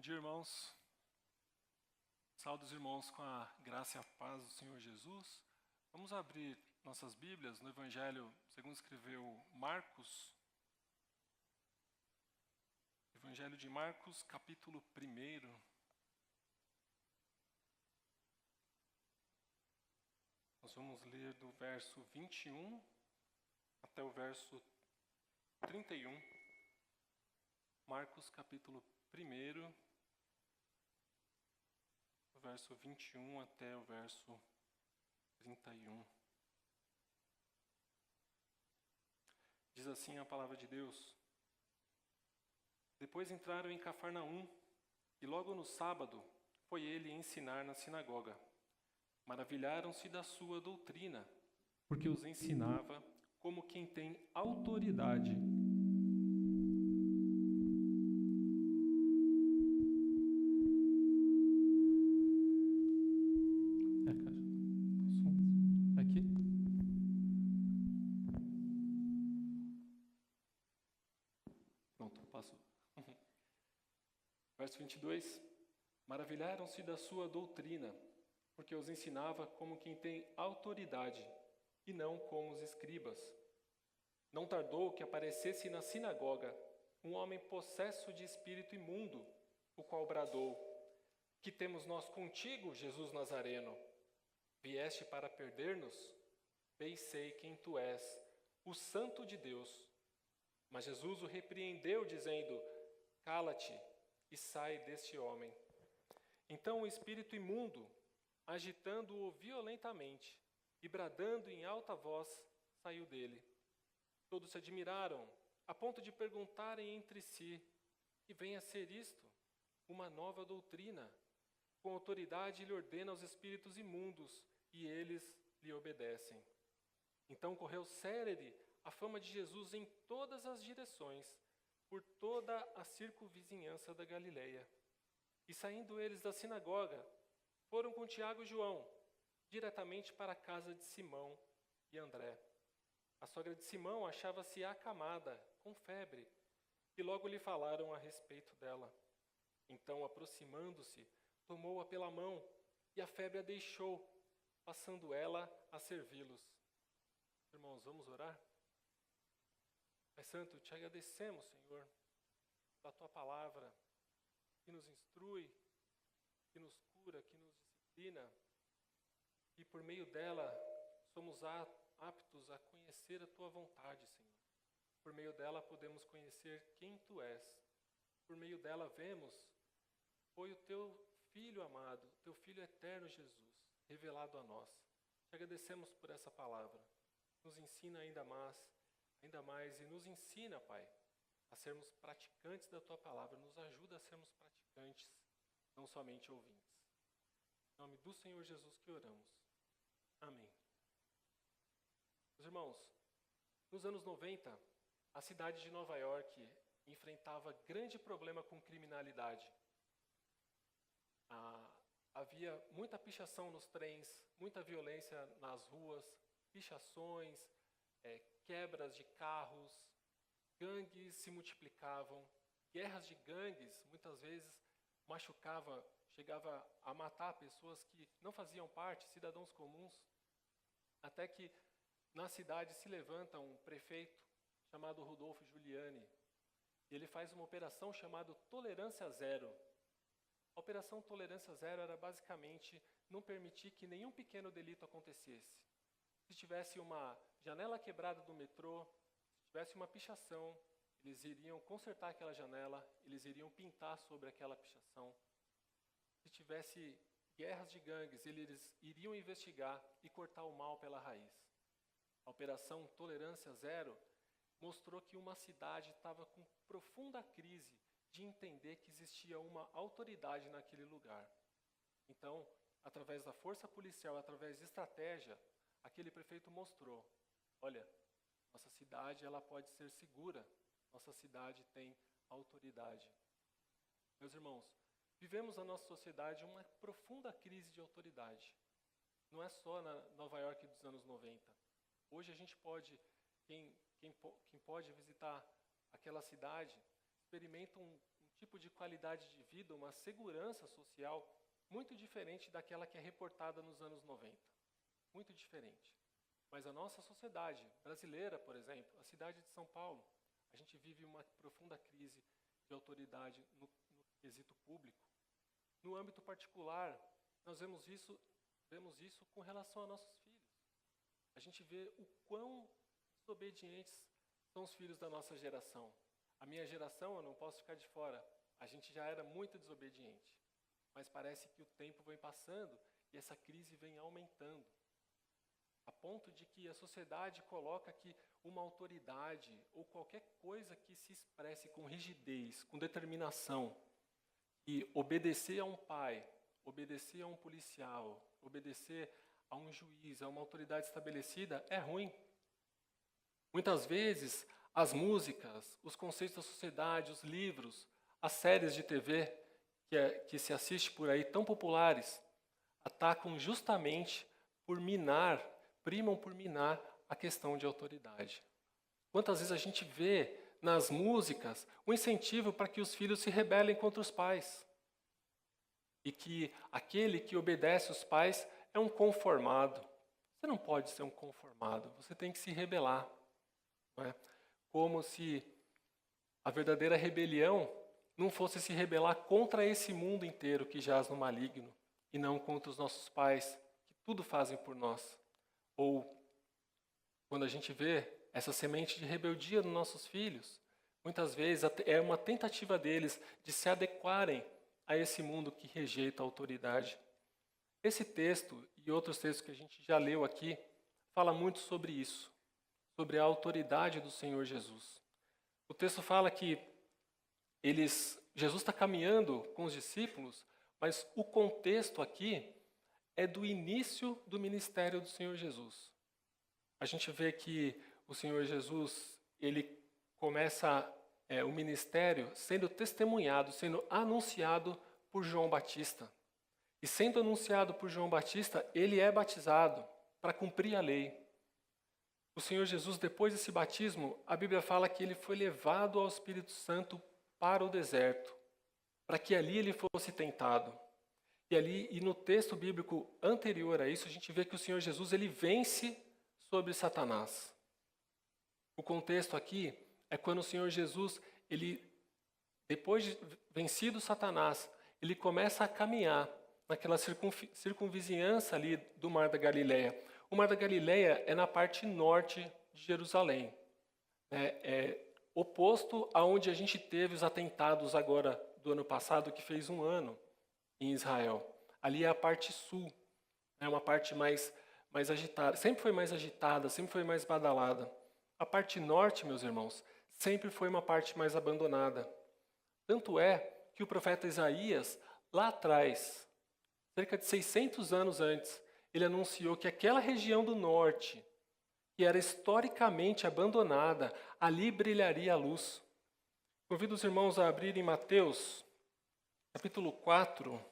Bom dia, irmãos. Saúdo os irmãos com a graça e a paz do Senhor Jesus. Vamos abrir nossas Bíblias no Evangelho segundo escreveu Marcos. Evangelho de Marcos, capítulo 1. Nós vamos ler do verso 21 até o verso 31. Marcos, capítulo 1, do verso 21 até o verso 31. Diz assim a palavra de Deus: Depois entraram em Cafarnaum, e logo no sábado foi ele ensinar na sinagoga. Maravilharam-se da sua doutrina, porque os ensinava como quem tem autoridade. Aqui? Pronto, passou. Verso 22. Maravilharam-se da sua doutrina, porque os ensinava como quem tem autoridade, e não como os escribas. Não tardou que aparecesse na sinagoga um homem possesso de espírito imundo, o qual bradou: Que temos nós contigo, Jesus Nazareno? Vieste para perder-nos? Bem sei quem tu és, o Santo de Deus. Mas Jesus o repreendeu, dizendo: Cala-te e sai deste homem. Então o espírito imundo, agitando-o violentamente e bradando em alta voz, saiu dele. Todos se admiraram, a ponto de perguntarem entre si: Que vem a ser isto? Uma nova doutrina. Com autoridade lhe ordena aos espíritos imundos, e eles lhe obedecem. Então correu célere a fama de Jesus em todas as direções, por toda a circunvizinhança da Galileia. E saindo eles da sinagoga, foram com Tiago e João, diretamente para a casa de Simão e André. A sogra de Simão achava-se acamada, com febre, e logo lhe falaram a respeito dela. Então, aproximando-se, tomou-a pela mão, e a febre a deixou, passando ela a servi-los. Irmãos, vamos orar? Pai Santo, te agradecemos, Senhor, da tua palavra, que nos instrui, que nos cura, que nos disciplina, e por meio dela somos aptos a conhecer a tua vontade, Senhor. Por meio dela podemos conhecer quem tu és. Por meio dela vemos, foi o teu Filho amado, teu Filho eterno Jesus, revelado a nós. Te agradecemos por essa palavra. Nos ensina ainda mais e nos ensina, Pai, a sermos praticantes da tua palavra. Nos ajuda a sermos praticantes, não somente ouvintes. Em nome do Senhor Jesus que oramos. Amém. Meus irmãos, nos anos 90, a cidade de Nova York enfrentava grande problema com criminalidade. Havia muita pichação nos trens, muita violência nas ruas, pichações, quebras de carros, gangues se multiplicavam, guerras de gangues muitas vezes chegava a matar pessoas que não faziam parte, cidadãos comuns, até que na cidade se levanta um prefeito chamado Rudolfo Giuliani, e ele faz uma operação chamada Tolerância Zero. A Operação Tolerância Zero era basicamente não permitir que nenhum pequeno delito acontecesse. Se tivesse uma janela quebrada do metrô, se tivesse uma pichação, eles iriam consertar aquela janela, eles iriam pintar sobre aquela pichação. Se tivesse guerras de gangues, eles iriam investigar e cortar o mal pela raiz. A Operação Tolerância Zero mostrou que uma cidade estava com profunda crise de entender que existia uma autoridade naquele lugar. Então, através da força policial, através de estratégia, aquele prefeito mostrou: olha, nossa cidade ela pode ser segura, nossa cidade tem autoridade. Meus irmãos, vivemos na nossa sociedade uma profunda crise de autoridade. Não é só na Nova York dos anos 90. Hoje a gente pode, quem pode visitar aquela cidade, experimenta um tipo de qualidade de vida, uma segurança social muito diferente daquela que é reportada nos anos 90. Muito diferente. Mas a nossa sociedade brasileira, por exemplo, a cidade de São Paulo, a gente vive uma profunda crise de autoridade no quesito público. No âmbito particular, nós vemos isso com relação a nossos filhos. A gente vê o quão desobedientes são os filhos da nossa geração. A minha geração, eu não posso ficar de fora, a gente já era muito desobediente. Mas parece que o tempo vem passando e essa crise vem aumentando. A ponto de que a sociedade coloca que uma autoridade ou qualquer coisa que se expresse com rigidez, com determinação, e obedecer a um pai, obedecer a um policial, obedecer a um juiz, a uma autoridade estabelecida, é ruim. Muitas vezes, as músicas, os conceitos da sociedade, os livros, as séries de TV que se assiste por aí, tão populares, atacam justamente primam por minar a questão de autoridade. Quantas vezes a gente vê nas músicas um incentivo para que os filhos se rebelem contra os pais. E que aquele que obedece os pais é um conformado. Você não pode ser um conformado, você tem que se rebelar. Não é? Como se a verdadeira rebelião não fosse se rebelar contra esse mundo inteiro que jaz no maligno, e não contra os nossos pais, que tudo fazem por nós. Ou quando a gente vê essa semente de rebeldia nos nossos filhos, muitas vezes é uma tentativa deles de se adequarem a esse mundo que rejeita a autoridade. Esse texto e outros textos que a gente já leu aqui fala muito sobre isso, sobre a autoridade do Senhor Jesus. O texto fala que Jesus está caminhando com os discípulos, mas o contexto aqui é do início do ministério do Senhor Jesus. A gente vê que o Senhor Jesus, ele começa o ministério sendo testemunhado, sendo anunciado por João Batista. E sendo anunciado por João Batista, ele é batizado para cumprir a lei. O Senhor Jesus, depois desse batismo, a Bíblia fala que ele foi levado ao Espírito Santo para o deserto, para que ali ele fosse tentado. E no texto bíblico anterior a isso, a gente vê que o Senhor Jesus ele vence sobre Satanás. O contexto aqui é quando o Senhor Jesus, depois de vencido Satanás, ele começa a caminhar naquela circunvizinhança ali do Mar da Galileia. O Mar da Galileia é na parte norte de Jerusalém. Oposto aonde a gente teve os atentados agora do ano passado, que fez 1 ano em Israel. Ali é a parte sul, é uma parte mais agitada. Sempre foi mais agitada, sempre foi mais badalada. A parte norte, meus irmãos, sempre foi uma parte mais abandonada. Tanto é que o profeta Isaías, lá atrás, cerca de 600 anos antes, ele anunciou que aquela região do norte, que era historicamente abandonada, ali brilharia a luz. Convido os irmãos a abrirem Mateus, capítulo 4,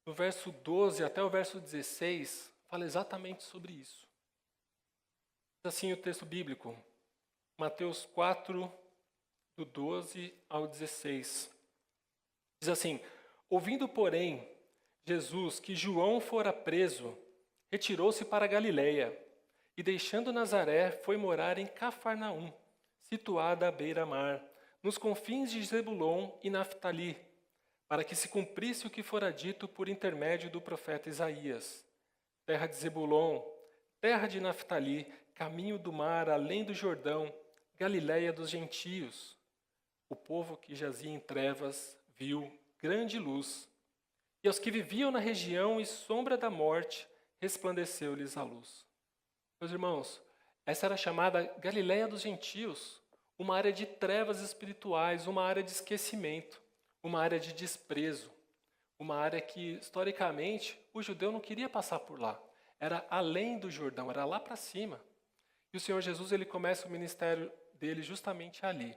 do verso 12 até o verso 16, fala exatamente sobre isso. Diz assim o texto bíblico, Mateus 4, do 12 ao 16. Diz assim: ouvindo, porém, Jesus que João fora preso, retirou-se para a Galiléia, e deixando Nazaré, foi morar em Cafarnaum, situada à beira-mar, nos confins de Zebulon e Naftali, para que se cumprisse o que fora dito por intermédio do profeta Isaías. Terra de Zebulon, terra de Naftali, caminho do mar, além do Jordão, Galiléia dos gentios. O povo que jazia em trevas viu grande luz, e aos que viviam na região e sombra da morte, resplandeceu-lhes a luz. Meus irmãos, essa era chamada Galiléia dos gentios, uma área de trevas espirituais, uma área de esquecimento, uma área de desprezo, uma área que, historicamente, o judeu não queria passar por lá. Era além do Jordão, era lá para cima. E o Senhor Jesus ele começa o ministério dele justamente ali,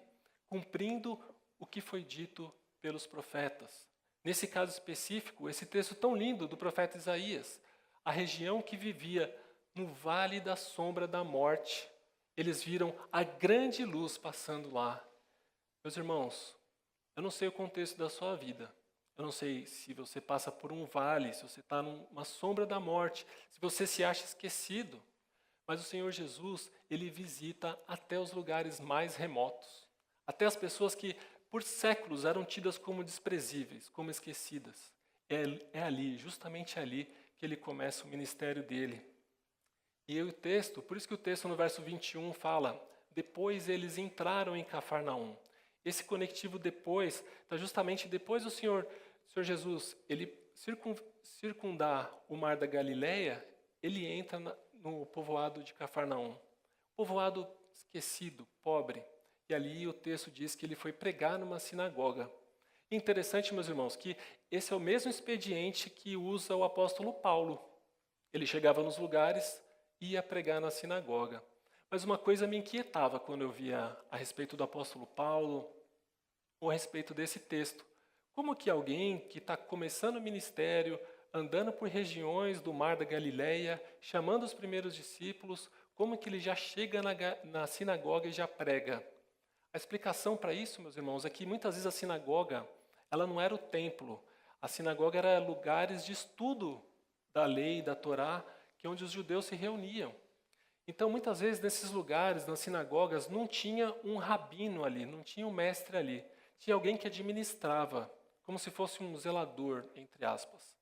cumprindo o que foi dito pelos profetas. Nesse caso específico, esse texto tão lindo do profeta Isaías, a região que vivia no vale da sombra da morte, eles viram a grande luz passando lá. Meus irmãos, Eu não sei o contexto da sua vida. Eu não sei se você passa por um vale, se você está numa sombra da morte, se você se acha esquecido. Mas o Senhor Jesus, Ele visita até os lugares mais remotos. Até as pessoas que por séculos eram tidas como desprezíveis, como esquecidas. É ali, justamente ali, que Ele começa o ministério dele. E o texto, por isso que o texto no verso 21 fala, depois eles entraram em Cafarnaum. Esse conectivo depois, está justamente depois do Senhor Jesus, ele circundar o mar da Galileia, ele entra no povoado de Cafarnaum. Povoado esquecido, pobre. E ali o texto diz que ele foi pregar numa sinagoga. Interessante, meus irmãos, que esse é o mesmo expediente que usa o apóstolo Paulo. Ele chegava nos lugares e ia pregar na sinagoga. Mas uma coisa me inquietava quando eu via a respeito do apóstolo Paulo, ou a respeito desse texto. Como que alguém que está começando o ministério, andando por regiões do mar da Galileia, chamando os primeiros discípulos, como que ele já chega na sinagoga e já prega? A explicação para isso, meus irmãos, é que muitas vezes a sinagoga, ela não era o templo. A sinagoga era lugares de estudo da lei, da Torá, que é onde os judeus se reuniam. Então, muitas vezes, nesses lugares, nas sinagogas, não tinha um rabino ali, não tinha um mestre ali. Tinha alguém que administrava, como se fosse um zelador, entre aspas.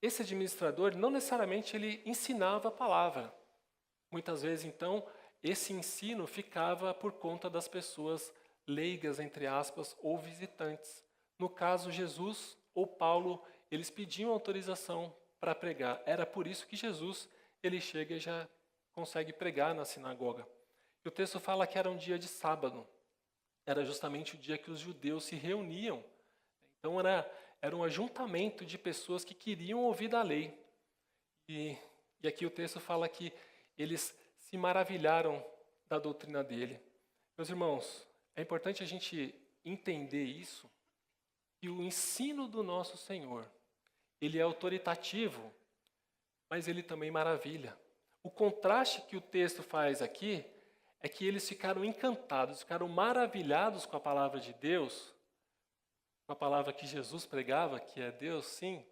Esse administrador, não necessariamente ele ensinava a palavra. Muitas vezes, então, esse ensino ficava por conta das pessoas leigas, entre aspas, ou visitantes. No caso, Jesus ou Paulo, eles pediam autorização para pregar. Era por isso que Jesus, ele chega e já consegue pregar na sinagoga. E o texto fala que era um dia de sábado. Era justamente o dia que os judeus se reuniam. Então era um ajuntamento de pessoas que queriam ouvir da lei. E aqui o texto fala que eles se maravilharam da doutrina dele. Meus irmãos, é importante a gente entender isso, que o ensino do nosso Senhor, ele é autoritativo, mas ele também maravilha. O contraste que o texto faz aqui é que eles ficaram encantados, ficaram maravilhados com a palavra de Deus, com a palavra que Jesus pregava, que é Deus, sim,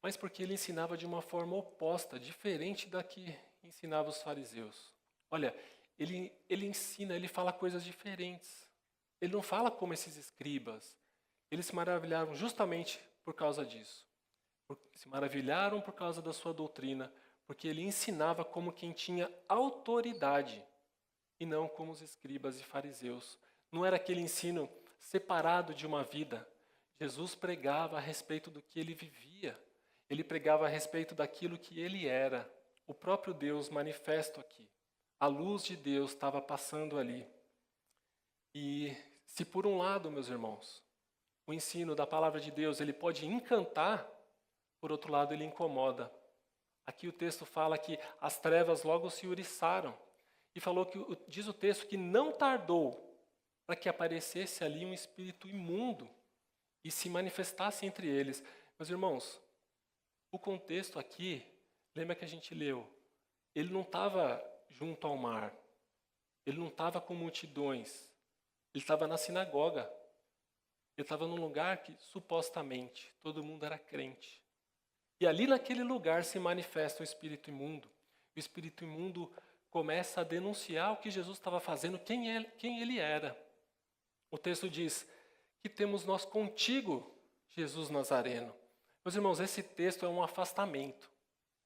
mas porque ele ensinava de uma forma oposta, diferente da que ensinava os fariseus. Olha, ele ensina, ele fala coisas diferentes. Ele não fala como esses escribas. Eles se maravilharam justamente por causa disso. Se maravilharam por causa da sua doutrina, porque ele ensinava como quem tinha autoridade, e não como os escribas e fariseus. Não era aquele ensino separado de uma vida. Jesus pregava a respeito do que ele vivia. Ele pregava a respeito daquilo que ele era. O próprio Deus manifesto aqui. A luz de Deus estava passando ali. E se por um lado, meus irmãos, o ensino da palavra de Deus ele pode encantar, por outro lado ele incomoda. Aqui o texto fala que as trevas logo se uriçaram. E falou que, diz o texto, que não tardou para que aparecesse ali um espírito imundo e se manifestasse entre eles. Meus irmãos, o contexto aqui, lembra que a gente leu, ele não estava junto ao mar, ele não estava com multidões, ele estava na sinagoga, ele estava num lugar que supostamente todo mundo era crente. E ali naquele lugar se manifesta o espírito imundo. O espírito imundo começa a denunciar o que Jesus estava fazendo, quem ele era. O texto diz que temos nós contigo, Jesus Nazareno. Meus irmãos, esse texto é um afastamento.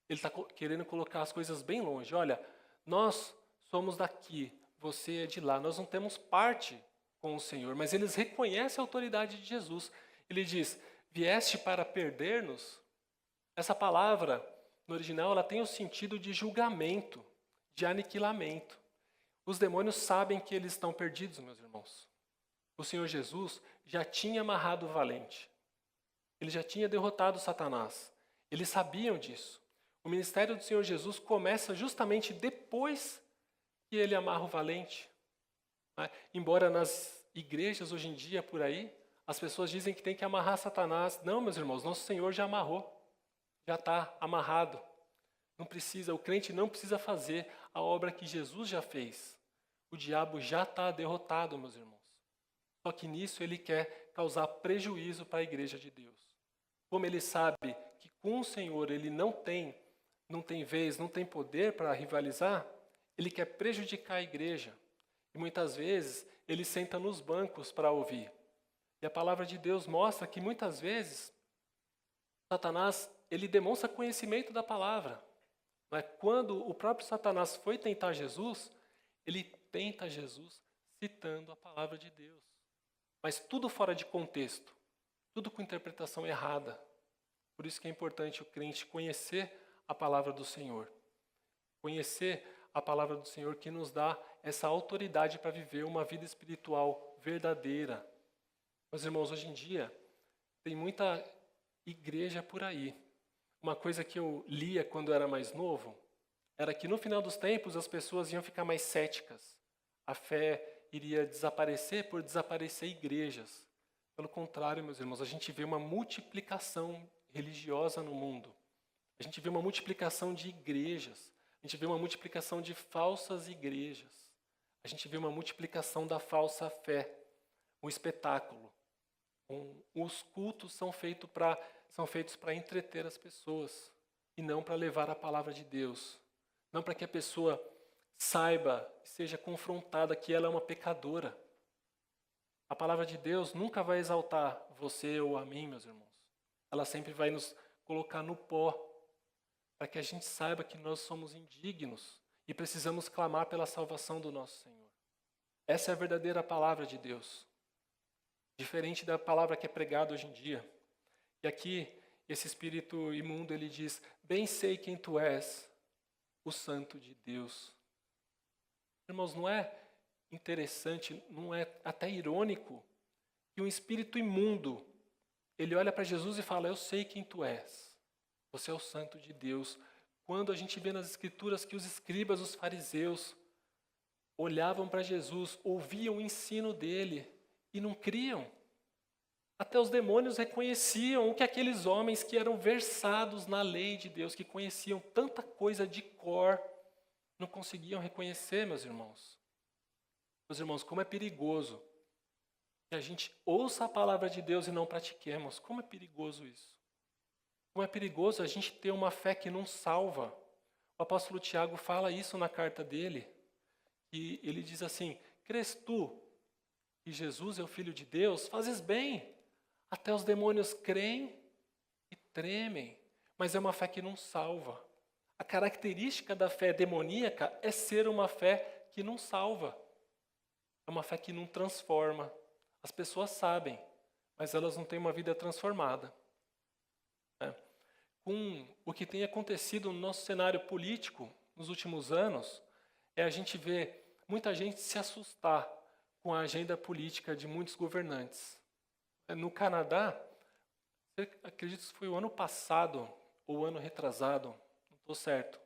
Ele está querendo colocar as coisas bem longe. Olha, nós somos daqui, você é de lá. Nós não temos parte com o Senhor, mas eles reconhecem a autoridade de Jesus. Ele diz, vieste para perder-nos? Essa palavra, no original, ela tem o sentido de julgamento, de aniquilamento. Os demônios sabem que eles estão perdidos, meus irmãos. O Senhor Jesus já tinha amarrado o valente. Ele já tinha derrotado Satanás. Eles sabiam disso. O ministério do Senhor Jesus começa justamente depois que ele amarra o valente. Embora nas igrejas hoje em dia, por aí, as pessoas dizem que tem que amarrar Satanás. Não, meus irmãos, nosso Senhor já amarrou. Já está amarrado. Não precisa, o crente não precisa fazer a obra que Jesus já fez. O diabo já está derrotado, meus irmãos. Só que nisso ele quer causar prejuízo para a igreja de Deus. Como ele sabe que com o Senhor ele não tem vez, não tem poder para rivalizar, ele quer prejudicar a igreja. E muitas vezes ele senta nos bancos para ouvir. E a palavra de Deus mostra que muitas vezes Satanás ele demonstra conhecimento da palavra. Mas quando o próprio Satanás foi tentar Jesus, ele tenta Jesus citando a palavra de Deus. Mas tudo fora de contexto, tudo com interpretação errada. Por isso que é importante o crente conhecer a palavra do Senhor. Conhecer a palavra do Senhor que nos dá essa autoridade para viver uma vida espiritual verdadeira. Meus irmãos, hoje em dia tem muita igreja por aí. Uma coisa que eu lia quando eu era mais novo era que no final dos tempos as pessoas iam ficar mais céticas. A fé iria desaparecer por desaparecer igrejas. Pelo contrário, meus irmãos, a gente vê uma multiplicação religiosa no mundo. A gente vê uma multiplicação de igrejas. A gente vê uma multiplicação de falsas igrejas. A gente vê uma multiplicação da falsa fé, um espetáculo. Os cultos são feitos para entreter as pessoas e não para levar a palavra de Deus. Não para que a pessoa saiba, seja confrontada que ela é uma pecadora. A palavra de Deus nunca vai exaltar você ou a mim, meus irmãos. Ela sempre vai nos colocar no pó, para que a gente saiba que nós somos indignos e precisamos clamar pela salvação do nosso Senhor. Essa é a verdadeira palavra de Deus. Diferente da palavra que é pregada hoje em dia. E aqui, esse espírito imundo, ele diz: bem sei quem tu és, o Santo de Deus. Irmãos, não é interessante, não é até irônico, que um espírito imundo, ele olha para Jesus e fala: eu sei quem tu és, você é o Santo de Deus. Quando a gente vê nas Escrituras que os escribas, os fariseus, olhavam para Jesus, ouviam o ensino dele e não criam. Até os demônios reconheciam o que aqueles homens que eram versados na lei de Deus, que conheciam tanta coisa de cor, não conseguiam reconhecer, meus irmãos. Meus irmãos, como é perigoso que a gente ouça a palavra de Deus e não pratiquemos. Como é perigoso isso? Como é perigoso a gente ter uma fé que não salva. O apóstolo Tiago fala isso na carta dele. E ele diz assim: crês tu que Jesus é o Filho de Deus? Fazes bem. Até os demônios creem e tremem. Mas é uma fé que não salva. A característica da fé demoníaca é ser uma fé que não salva. É uma fé que não transforma. As pessoas sabem, mas elas não têm uma vida transformada. Com o que tem acontecido no nosso cenário político nos últimos anos, a gente vê muita gente se assustar com a agenda política de muitos governantes. No Canadá, acredito que foi o ano passado ou o ano retrasado, não estou certo,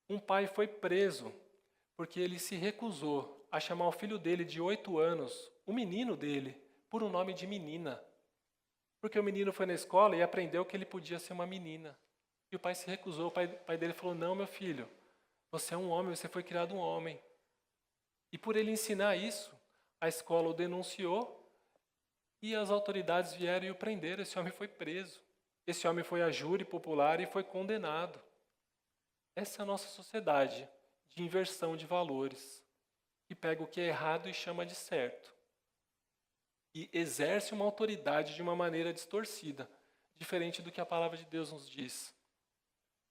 um pai foi preso porque ele se recusou a chamar o filho dele de 8 anos, o menino dele, por um nome de menina. Porque o menino foi na escola e aprendeu que ele podia ser uma menina. E o pai se recusou, o pai dele falou: não, meu filho, você é um homem, você foi criado um homem. E por ele ensinar isso, a escola o denunciou e as autoridades vieram e o prenderam. Esse homem foi preso. Esse homem foi a júri popular e foi condenado. Essa é a nossa sociedade de inversão de valores, que pega o que é errado e chama de certo. E exerce uma autoridade de uma maneira distorcida, diferente do que a palavra de Deus nos diz.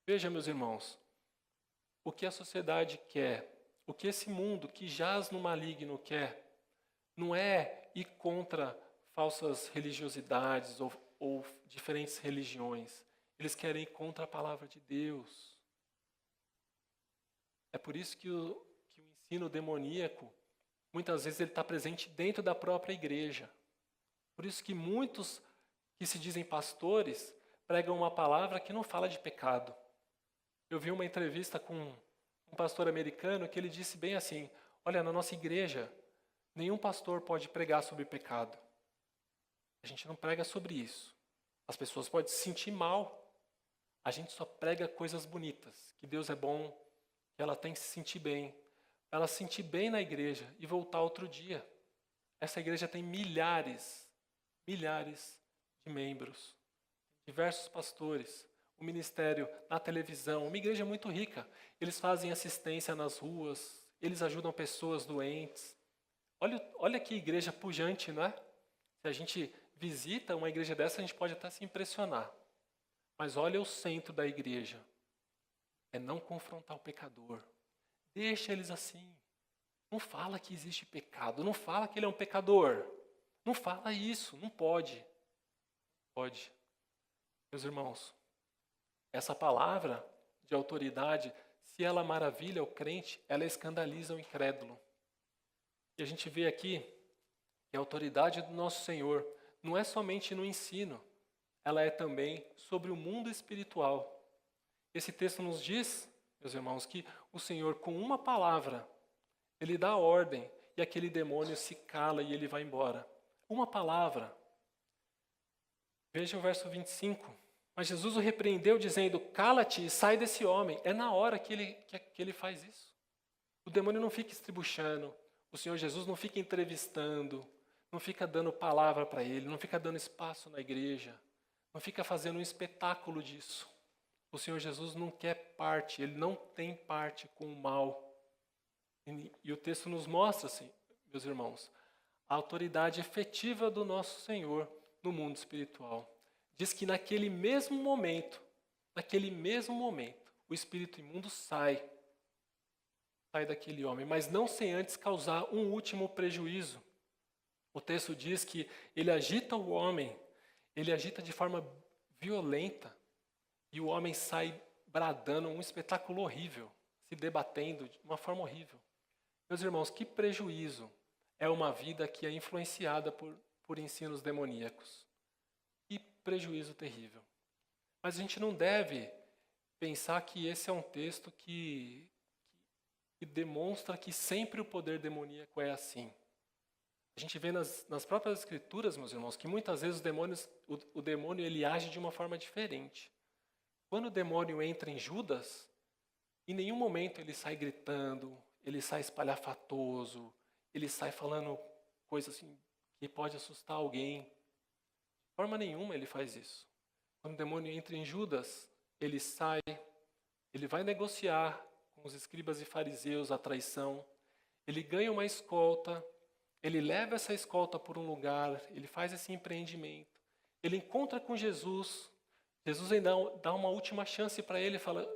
Veja, meus irmãos, o que a sociedade quer, o que esse mundo que jaz no maligno quer, não é ir contra falsas religiosidades ou diferentes religiões. Eles querem ir contra a palavra de Deus. É por isso que o ensino demoníaco, muitas vezes ele está presente dentro da própria igreja. Por isso que muitos que se dizem pastores pregam uma palavra que não fala de pecado. Eu vi uma entrevista com um pastor americano que ele disse bem assim: olha, na nossa igreja, nenhum pastor pode pregar sobre pecado. A gente não prega sobre isso. As pessoas podem se sentir mal. A gente só prega coisas bonitas, que Deus é bom, que ela tem que se sentir bem. Ela se sentir bem na igreja e voltar outro dia. Essa igreja tem milhares milhares de membros, diversos pastores, um ministério na televisão, uma igreja muito rica. Eles fazem assistência nas ruas, eles ajudam pessoas doentes. Olha que igreja pujante, não é? Se a gente visita uma igreja dessa, a gente pode até se impressionar. Mas olha o centro da igreja. É não confrontar o pecador. Deixa eles assim. Não fala que existe pecado, não fala que ele é um pecador. Não fala isso, não pode. Pode. Meus irmãos, essa palavra de autoridade, se ela maravilha o crente, ela escandaliza o incrédulo. E a gente vê aqui que a autoridade do nosso Senhor não é somente no ensino, ela é também sobre o mundo espiritual. Esse texto nos diz, meus irmãos, que o Senhor, com uma palavra, ele dá ordem e aquele demônio se cala e ele vai embora. Uma palavra. Veja o verso 25. Mas Jesus o repreendeu dizendo, cala-te e sai desse homem. É na hora que ele faz isso. O demônio não fica estribuchando, o Senhor Jesus não fica entrevistando, não fica dando palavra para ele, não fica dando espaço na igreja, não fica fazendo um espetáculo disso. O Senhor Jesus não quer parte, ele não tem parte com o mal. E o texto nos mostra, assim, meus irmãos, a autoridade efetiva do nosso Senhor no mundo espiritual. Diz que naquele mesmo momento, o espírito imundo sai daquele homem, mas não sem antes causar um último prejuízo. O texto diz que ele agita o homem, ele agita de forma violenta, e o homem sai bradando um espetáculo horrível, se debatendo de uma forma horrível. Meus irmãos, que prejuízo é uma vida que é influenciada por ensinos demoníacos. Que prejuízo terrível. Mas a gente não deve pensar que esse é um texto que demonstra que sempre o poder demoníaco é assim. A gente vê nas próprias escrituras, meus irmãos, que muitas vezes o demônio ele age de uma forma diferente. Quando o demônio entra em Judas, em nenhum momento ele sai gritando, ele sai espalhafatoso, ele sai falando coisas assim que pode assustar alguém. De forma nenhuma ele faz isso. Quando o demônio entra em Judas, ele sai, ele vai negociar com os escribas e fariseus a traição, ele ganha uma escolta, ele leva essa escolta por um lugar, ele faz esse empreendimento, ele encontra com Jesus, Jesus ainda dá uma última chance para ele e fala,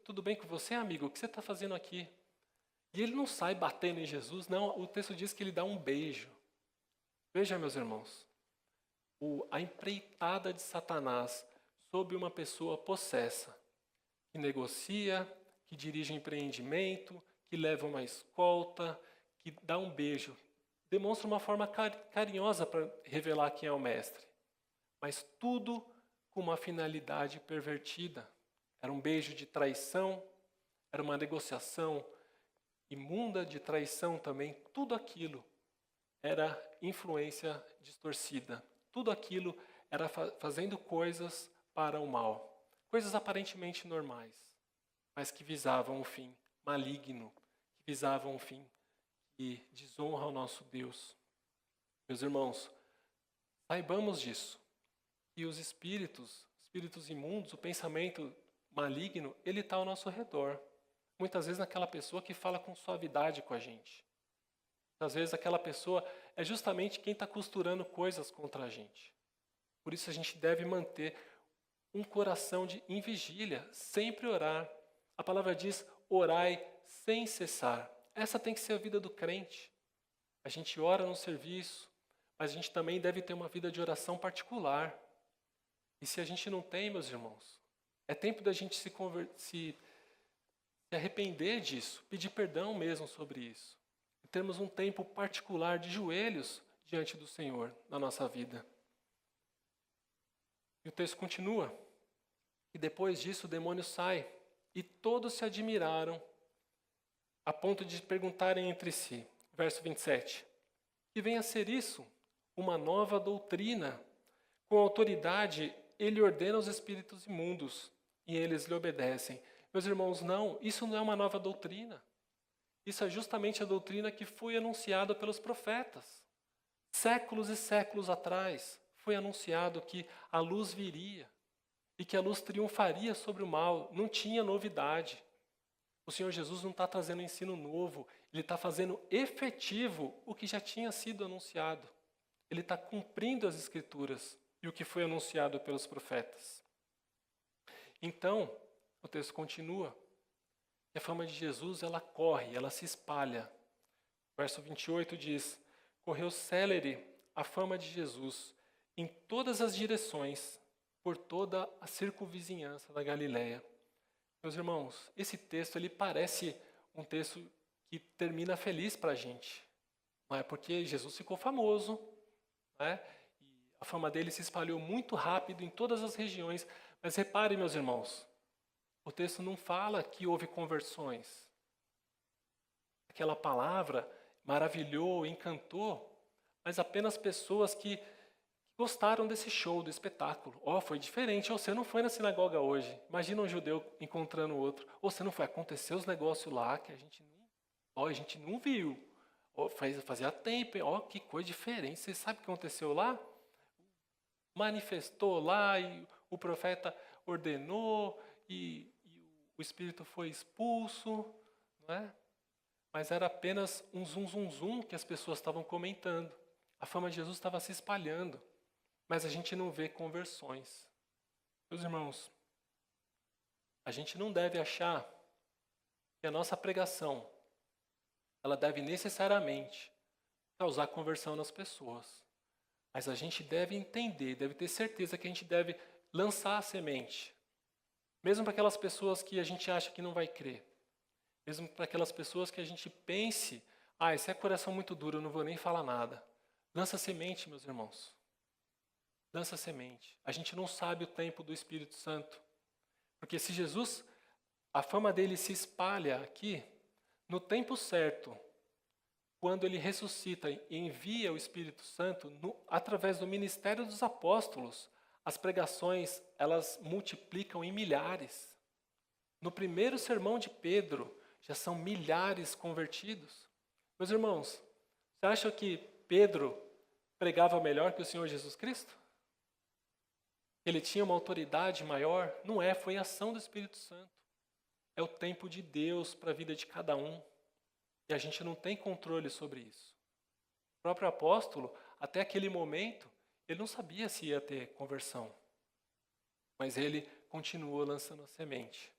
tudo bem com você, amigo? O que você está fazendo aqui? E ele não sai batendo em Jesus, não, o texto diz que ele dá um beijo. Veja, meus irmãos, a empreitada de Satanás sobre uma pessoa possessa, que negocia, que dirige um empreendimento, que leva uma escolta, que dá um beijo. Demonstra uma forma carinhosa para revelar quem é o mestre. Mas tudo com uma finalidade pervertida. Era um beijo de traição, era uma negociação imunda de traição também. Tudo aquilo era influência distorcida. Tudo aquilo era fazendo coisas para o mal. Coisas aparentemente normais, mas que visavam um fim maligno, que visavam um fim que desonra ao nosso Deus. Meus irmãos, saibamos disso. E os espíritos imundos, o pensamento maligno, ele está ao nosso redor. Muitas vezes naquela pessoa que fala com suavidade com a gente. Às vezes aquela pessoa é justamente quem está costurando coisas contra a gente. Por isso a gente deve manter um coração em vigília, sempre orar. A palavra diz, orai sem cessar. Essa tem que ser a vida do crente. A gente ora no serviço, mas a gente também deve ter uma vida de oração particular. E se a gente não tem, meus irmãos, é tempo da gente se arrepender disso, pedir perdão mesmo sobre isso. E termos um tempo particular de joelhos diante do Senhor na nossa vida. E o texto continua. E depois disso o demônio sai. E todos se admiraram, a ponto de perguntarem entre si. Verso 27. Que venha a ser isso? Uma nova doutrina. Com autoridade ele ordena os espíritos imundos e eles lhe obedecem. Meus irmãos, não, isso não é uma nova doutrina. Isso é justamente a doutrina que foi anunciada pelos profetas. Séculos e séculos atrás foi anunciado que a luz viria e que a luz triunfaria sobre o mal. Não tinha novidade. O Senhor Jesus não está trazendo um ensino novo, Ele está fazendo efetivo o que já tinha sido anunciado. Ele está cumprindo as Escrituras e o que foi anunciado pelos profetas. Então, o texto continua. E a fama de Jesus, ela corre, ela se espalha. Verso 28 diz: correu célere a fama de Jesus em todas as direções, por toda a circunvizinhança da Galiléia. Meus irmãos, esse texto ele parece um texto que termina feliz para a gente. Não é porque Jesus ficou famoso, né? E a fama dele se espalhou muito rápido em todas as regiões. Mas reparem, meus irmãos, o texto não fala que houve conversões. Aquela palavra maravilhou, encantou, mas apenas pessoas que gostaram desse show, do espetáculo. Foi diferente. Você não foi na sinagoga hoje. Imagina um judeu encontrando outro. Você não foi. Aconteceu os negócios lá que a gente não viu. Fazia tempo. Que coisa diferente. Você sabe o que aconteceu lá? Manifestou lá e o profeta ordenou e o espírito foi expulso, não é? Mas era apenas um zum que as pessoas estavam comentando. A fama de Jesus estava se espalhando, mas a gente não vê conversões. Meus irmãos, a gente não deve achar que a nossa pregação ela deve necessariamente causar conversão nas pessoas. Mas a gente deve entender, deve ter certeza que a gente deve lançar a semente. Mesmo para aquelas pessoas que a gente acha que não vai crer. Mesmo para aquelas pessoas que a gente pense, esse é coração muito duro, eu não vou nem falar nada. Lança semente, meus irmãos. Lança semente. A gente não sabe o tempo do Espírito Santo. Porque se Jesus, a fama dele se espalha aqui, no tempo certo, quando ele ressuscita e envia o Espírito Santo, através do ministério dos apóstolos, as pregações, elas multiplicam em milhares. No primeiro sermão de Pedro, já são milhares convertidos. Meus irmãos, você acha que Pedro pregava melhor que o Senhor Jesus Cristo? Ele tinha uma autoridade maior? Não é, foi a ação do Espírito Santo. É o tempo de Deus para a vida de cada um. E a gente não tem controle sobre isso. O próprio apóstolo, até aquele momento, ele não sabia se ia ter conversão. Mas ele continuou lançando a semente.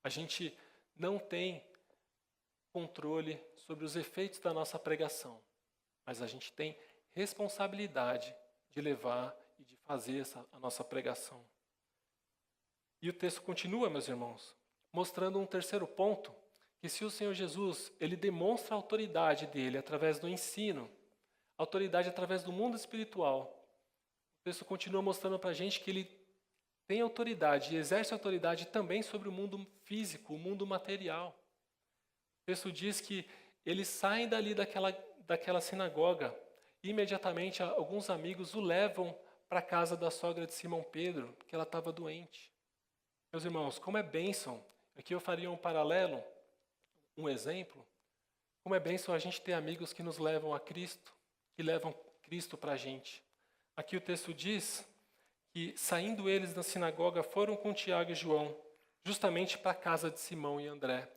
A gente não tem controle sobre os efeitos da nossa pregação. Mas a gente tem responsabilidade de levar e de fazer a nossa pregação. E o texto continua, meus irmãos, mostrando um terceiro ponto, que se o Senhor Jesus, ele demonstra a autoridade dele através do ensino, autoridade através do mundo espiritual. O texto continua mostrando para a gente que ele tem autoridade e exerce autoridade também sobre o mundo físico, o mundo material. O texto diz que eles saem dali daquela sinagoga e imediatamente alguns amigos o levam para a casa da sogra de Simão Pedro, porque ela estava doente. Meus irmãos, como é bênção, aqui eu faria um paralelo, um exemplo, como é bênção a gente ter amigos que nos levam a Cristo, que levam Cristo para a gente. Aqui o texto diz que, saindo eles da sinagoga, foram com Tiago e João, justamente para a casa de Simão e André.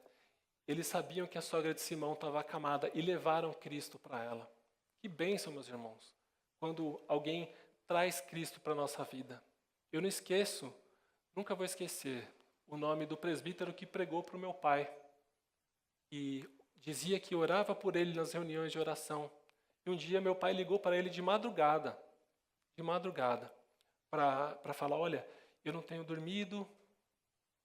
Eles sabiam que a sogra de Simão estava acamada e levaram Cristo para ela. Que bênção, meus irmãos, quando alguém traz Cristo para a nossa vida. Eu não esqueço, nunca vou esquecer, o nome do presbítero que pregou para o meu pai. E dizia que orava por ele nas reuniões de oração. E um dia meu pai ligou para ele de madrugada, para falar, olha, eu não tenho dormido,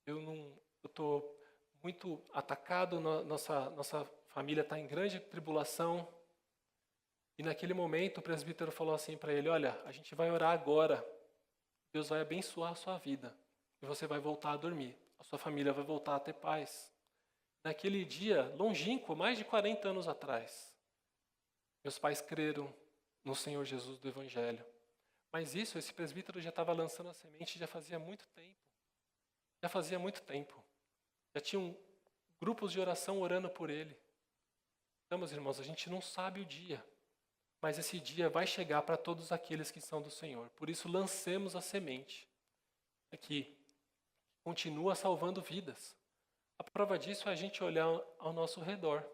eu estou muito atacado, nossa família está em grande tribulação. E naquele momento o presbítero falou assim para ele, olha, a gente vai orar agora, Deus vai abençoar a sua vida e você vai voltar a dormir, a sua família vai voltar a ter paz. Naquele dia longínquo, mais de 40 anos atrás, meus pais creram no Senhor Jesus do Evangelho. Mas esse presbítero já estava lançando a semente já fazia muito tempo. Já tinham grupos de oração orando por ele. Então, meus irmãos, a gente não sabe o dia. mas esse dia vai chegar para todos aqueles que são do Senhor. Por isso, lancemos a semente aqui. Continua salvando vidas. A prova disso é a gente olhar ao nosso redor.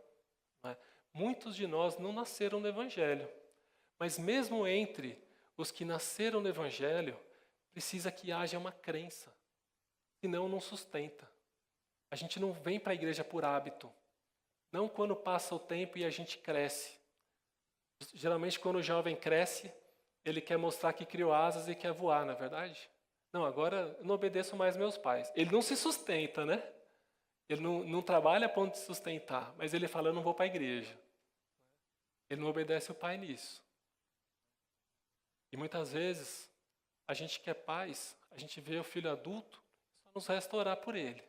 Né? Muitos de nós não nasceram no Evangelho, mas mesmo entre os que nasceram no Evangelho, precisa que haja uma crença, senão não sustenta. A gente não vem para a igreja por hábito, não quando passa o tempo e a gente cresce. Geralmente quando o jovem cresce, ele quer mostrar que criou asas e quer voar, não é verdade? Não, agora eu não obedeço mais meus pais. Ele não se sustenta, né? Ele não trabalha a ponto de sustentar, mas ele fala, eu não vou para a igreja. Ele não obedece o pai nisso. E muitas vezes, a gente que é pais, a gente vê o filho adulto, só nos resta orar por ele.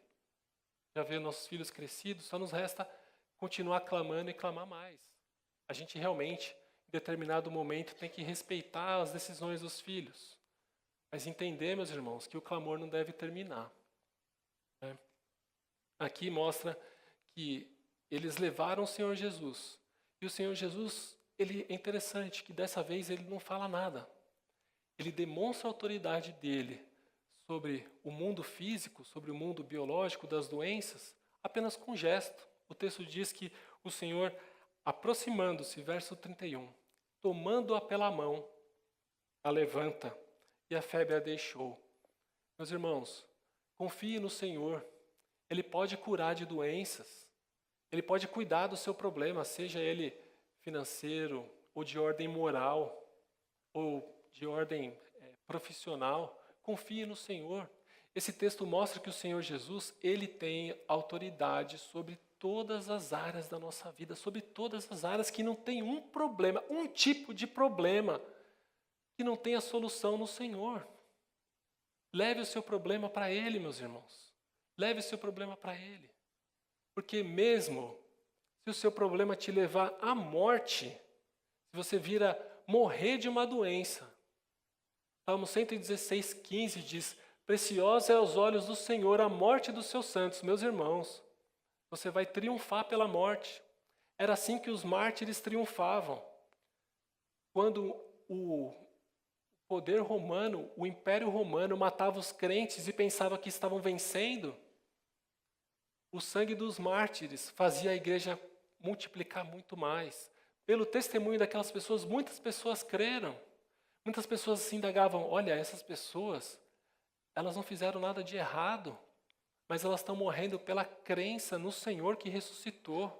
Já vê nossos filhos crescidos, só nos resta continuar clamando e clamar mais. A gente realmente, em determinado momento, tem que respeitar as decisões dos filhos. Mas entender, meus irmãos, que o clamor não deve terminar. Né? Aqui mostra que eles levaram o Senhor Jesus. E o Senhor Jesus, é interessante que dessa vez ele não fala nada. Ele demonstra a autoridade dele sobre o mundo físico, sobre o mundo biológico das doenças, apenas com gesto. O texto diz que o Senhor, aproximando-se, verso 31, tomando-a pela mão, a levanta e a febre a deixou. Meus irmãos, confie no Senhor. Ele pode curar de doenças. Ele pode cuidar do seu problema, seja ele financeiro, ou de ordem moral, ou de ordem profissional. Confie no Senhor. Esse texto mostra que o Senhor Jesus, ele tem autoridade sobre todas as áreas da nossa vida, sobre todas as áreas que não tem um problema, um tipo de problema que não tem a solução no Senhor. Leve o seu problema para Ele, meus irmãos. Leve o seu problema para Ele. Porque mesmo se o seu problema te levar à morte, se você vir a morrer de uma doença, Salmo 116:15 diz, preciosa é aos olhos do Senhor a morte dos seus santos. Meus irmãos, você vai triunfar pela morte. Era assim que os mártires triunfavam. Quando o poder romano, o Império Romano matava os crentes e pensava que estavam vencendo, o sangue dos mártires fazia a igreja multiplicar muito mais. Pelo testemunho daquelas pessoas, muitas pessoas creram. Muitas pessoas se indagavam, olha, essas pessoas, elas não fizeram nada de errado, mas elas estão morrendo pela crença no Senhor que ressuscitou.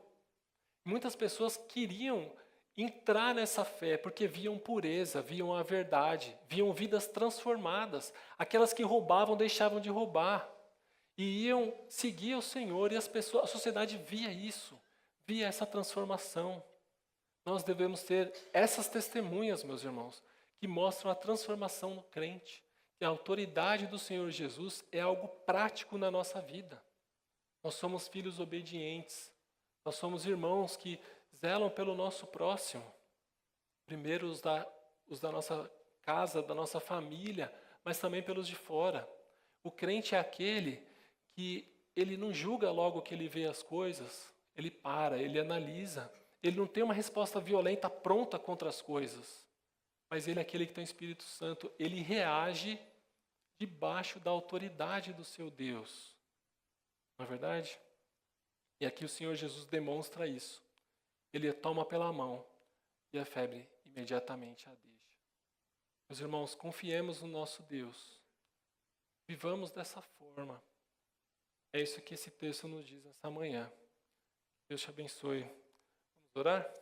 Muitas pessoas queriam entrar nessa fé porque viam pureza, viam a verdade, viam vidas transformadas. Aquelas que roubavam deixavam de roubar e iam seguir o Senhor, e a sociedade via isso, via essa transformação. Nós devemos ter essas testemunhas, meus irmãos, que mostram a transformação no crente. E a autoridade do Senhor Jesus é algo prático na nossa vida. Nós somos filhos obedientes. Nós somos irmãos que zelam pelo nosso próximo. Primeiro os da nossa casa, da nossa família, mas também pelos de fora. O crente é aquele que ele não julga logo que ele vê as coisas. Ele para, ele analisa. Ele não tem uma resposta violenta pronta contra as coisas. Mas ele é aquele que tem o Espírito Santo. Ele reage debaixo da autoridade do seu Deus. Não é verdade? E aqui o Senhor Jesus demonstra isso. Ele a toma pela mão e a febre imediatamente a deixa. Meus irmãos, confiemos no nosso Deus. Vivamos dessa forma. É isso que esse texto nos diz essa manhã. Deus te abençoe. Vamos orar?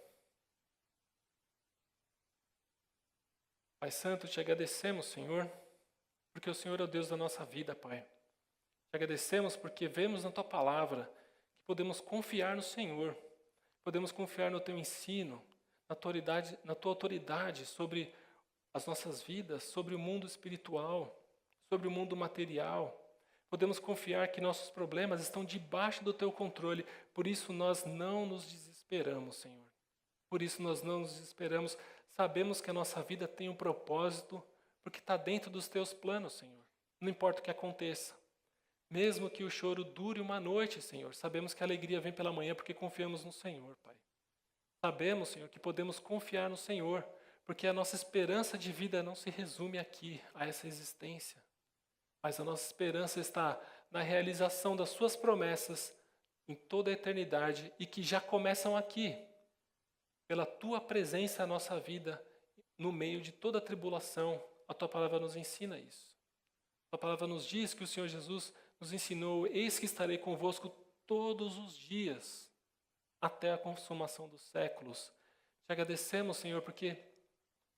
Pai Santo, te agradecemos, Senhor, porque o Senhor é o Deus da nossa vida, Pai. Te agradecemos porque vemos na Tua palavra que podemos confiar no Senhor, podemos confiar no Teu ensino, na Tua autoridade sobre as nossas vidas, sobre o mundo espiritual, sobre o mundo material. Podemos confiar que nossos problemas estão debaixo do Teu controle, por isso nós não nos desesperamos, Senhor. Por isso nós não nos desesperamos. Sabemos que a nossa vida tem um propósito, porque está dentro dos Teus planos, Senhor. Não importa o que aconteça. Mesmo que o choro dure uma noite, Senhor, sabemos que a alegria vem pela manhã, porque confiamos no Senhor, Pai. Sabemos, Senhor, que podemos confiar no Senhor, porque a nossa esperança de vida não se resume aqui, a essa existência. Mas a nossa esperança está na realização das suas promessas em toda a eternidade e que já começam aqui, pela tua presença na nossa vida, no meio de toda a tribulação. A tua palavra nos ensina isso. A tua palavra nos diz que o Senhor Jesus nos ensinou: eis que estarei convosco todos os dias, até a consumação dos séculos. Te agradecemos, Senhor, porque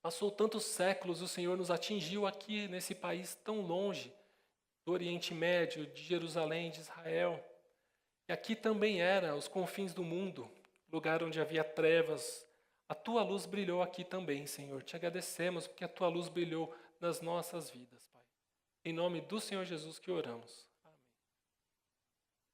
passou tantos séculos, o Senhor nos atingiu aqui nesse país tão longe, do Oriente Médio, de Jerusalém, de Israel. E aqui também era os confins do mundo, lugar onde havia trevas. A tua luz brilhou aqui também, Senhor. Te agradecemos porque a tua luz brilhou nas nossas vidas, Pai. Em nome do Senhor Jesus que oramos.